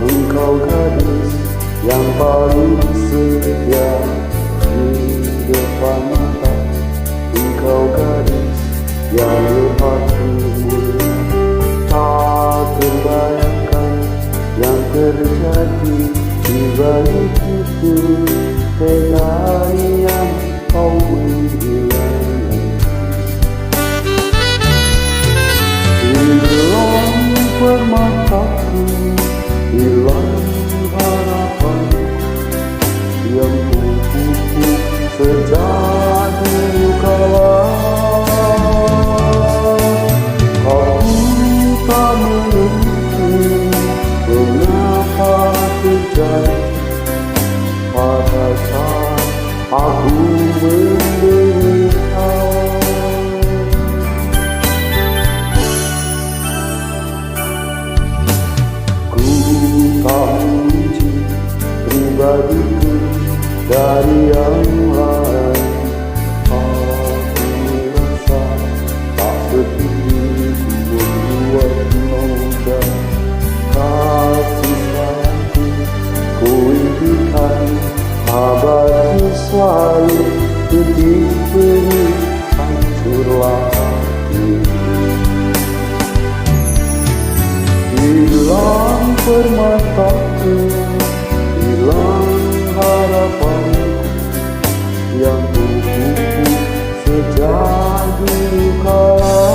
Engkau gadis yang paling setia di depan mata. Engkau gadis yang berhatimu tak terbayangkan yang terjadi di balik itu. Teganya kau menghilang hilang permataku, hilang harapan yang kupupuk sejak dulu kala. Aku tak mengerti mengapa terjadi pada saat aku menderita. Tak mengunci pribadiku dari yang lain. Aku merasa tak setuju membuat noda kasih sayangku. Ku impikan abadi selalu titik beri hancurlah hatiku. Hilang permataku, hilang harapanku yang kupupuk sejak dulu kala.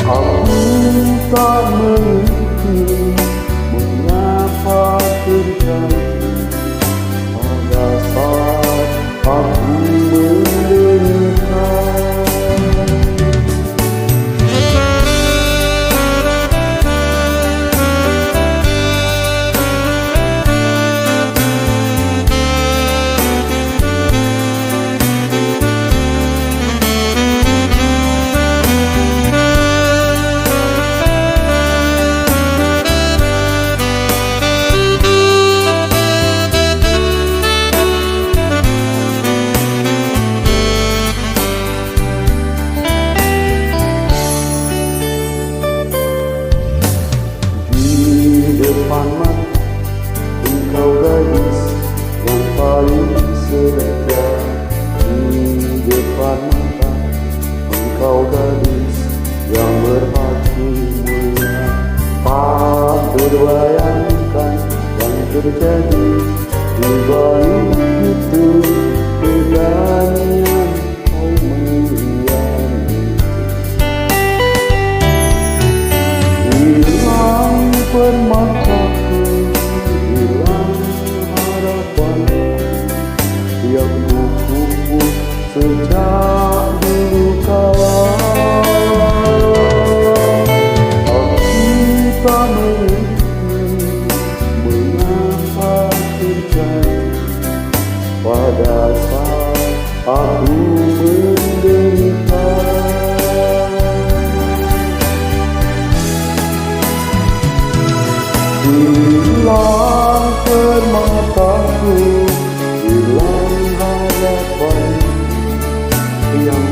Aku tak mengerti mengapa terjadi pada saat aku menderita. Depan mata engkau gadis yang paling setia. Di depan mata engkau gadis yang berhati mulia. Tak terbayangkan yang terjadi di balik itu. Teganya kau menghianati. Hilang permataku, hilang harapanku yang kupupuk sejak dulu kala. Aku tak mengerti mengapa terjadi pada saat aku menderita. Hilang permataku, hilang harapan yang